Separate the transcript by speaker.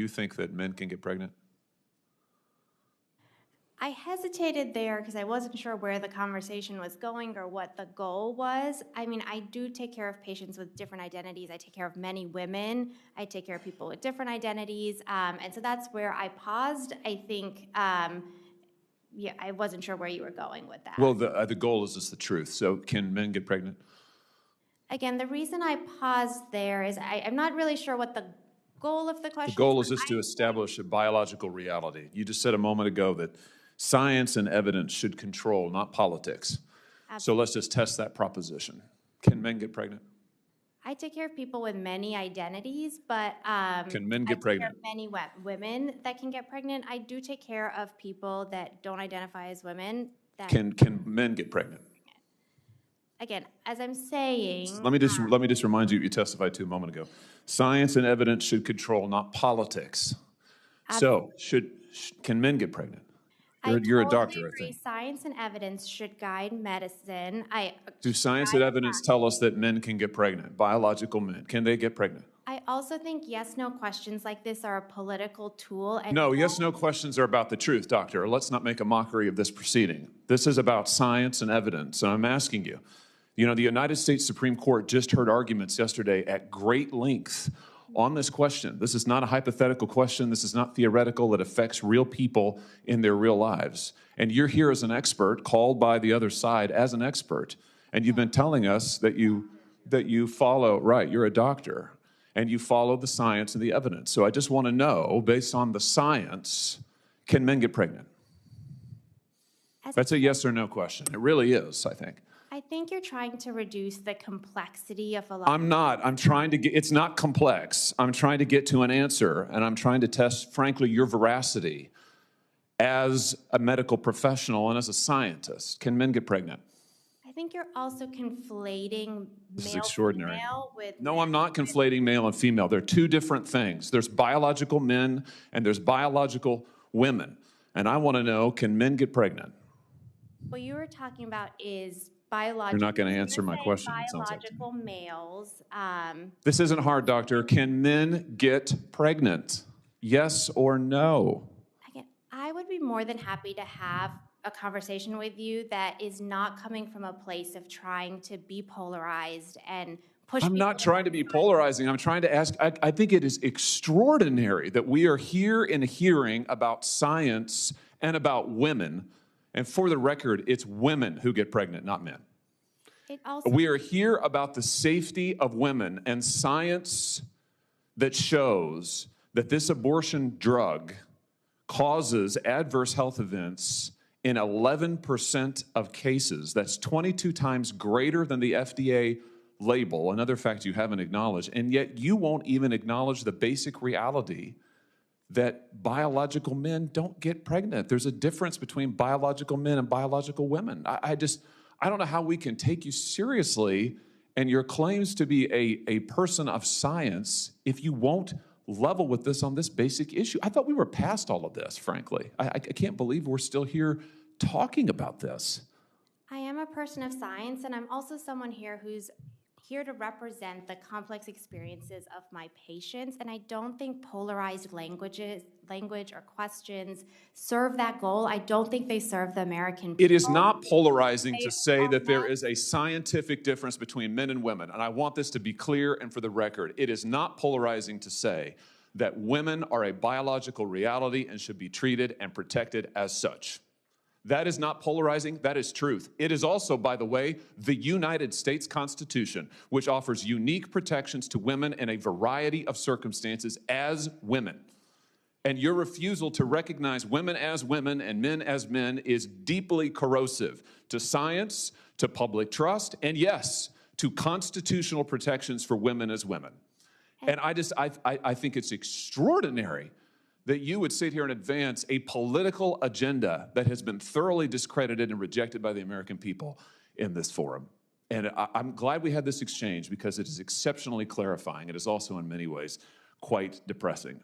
Speaker 1: you think that men can get pregnant?
Speaker 2: I hesitated there because I wasn't sure where the conversation was going or what the goal was. I mean, I do take care of patients with different identities. I take care of many women. I take care of people with different identities. And so that's where I paused. I think, yeah, I wasn't sure where you were going with that.
Speaker 1: Well, the goal is just the truth. So can men get pregnant?
Speaker 2: Again, the reason I paused there is I'm not really sure what the goal of the question
Speaker 1: The goal is just to establish a biological reality. You just said a moment ago that science and evidence should control, not politics. So let's just test that proposition. Can men get pregnant?
Speaker 2: I take care of people with many identities, but
Speaker 1: Can men
Speaker 2: I
Speaker 1: get
Speaker 2: take
Speaker 1: pregnant?
Speaker 2: care of many women that can get pregnant. I do take care of people that don't identify as women. That
Speaker 1: Can men get pregnant?
Speaker 2: again, as I'm saying,
Speaker 1: Let me just remind you what you testified to a moment ago. Science and evidence should control, not politics. So can men get pregnant? You're a
Speaker 2: totally
Speaker 1: doctor, I
Speaker 2: agree.
Speaker 1: think.
Speaker 2: Science and evidence should guide medicine.
Speaker 1: Do science and evidence tell us that men can get pregnant? Biological men, can they get pregnant?
Speaker 2: I also think yes/no questions like this are a political tool. And
Speaker 1: No, yes/no questions are about the truth, doctor. Let's not make a mockery of this proceeding. This is about science and evidence, and I'm asking you. You know, the United States Supreme Court just heard arguments yesterday at great length on this question. This is not a hypothetical question. This is not theoretical. It affects real people in their real lives. And you're here as an expert, called by the other side as an expert, and you've been telling us that you follow, right, you're a doctor, and you follow the science and the evidence. So I just want to know, based on the science, can men get pregnant? That's a yes or no question. It really is, I think.
Speaker 2: I think you're trying to reduce the complexity of a lot.
Speaker 1: I'm not. I'm trying to get, it's not complex. I'm trying to get to an answer, and I'm trying to test, frankly, your veracity as a medical professional and as a scientist. Can men get pregnant?
Speaker 2: I think you're also conflating
Speaker 1: This is
Speaker 2: male
Speaker 1: extraordinary.
Speaker 2: female with
Speaker 1: No, I'm not conflating male and female. They're two different things. There's biological men and there's biological women. And I want to know, can men get pregnant?
Speaker 2: What you were talking about is biological.
Speaker 1: You're not going to answer my question, it sounds like to me.
Speaker 2: Biological males.
Speaker 1: This isn't hard, doctor. Can men get pregnant? Yes or no?
Speaker 2: Again, I would be more than happy to have a conversation with you that is not coming from a place of trying to be polarized and push.
Speaker 1: I'm not trying to be polarizing. I'm trying to ask, I think it is extraordinary that we are here in a hearing about science and about women. And for the record, it's women who get pregnant, not men. We are here about the safety of women and science that shows that this abortion drug causes adverse health events in 11% of cases. That's 22 times greater than the FDA label, another fact you haven't acknowledged. And yet you won't even acknowledge the basic reality that biological men don't get pregnant. There's a difference between biological men and biological women. I don't know how we can take you seriously and your claims to be a person of science if you won't level with this on this basic issue. I thought we were past all of this, frankly. I can't believe we're still here talking about this.
Speaker 2: I am a person of science, and I'm also someone here who's here to represent the complex experiences of my patients, and I don't think polarized language or questions serve that goal. I don't think they serve the American people.
Speaker 1: It is not polarizing to say that there is a scientific difference between men and women, and I want this to be clear and for the record. It is not polarizing to say that women are a biological reality and should be treated and protected as such. That is not polarizing, that is truth. It is also, by the way, the United States Constitution, which offers unique protections to women in a variety of circumstances as women. And your refusal to recognize women as women and men as men is deeply corrosive to science, to public trust, and yes, to constitutional protections for women as women. And I think it's extraordinary that you would sit here and advance a political agenda that has been thoroughly discredited and rejected by the American people in this forum. And I'm glad we had this exchange because it is exceptionally clarifying. It is also in many ways quite depressing.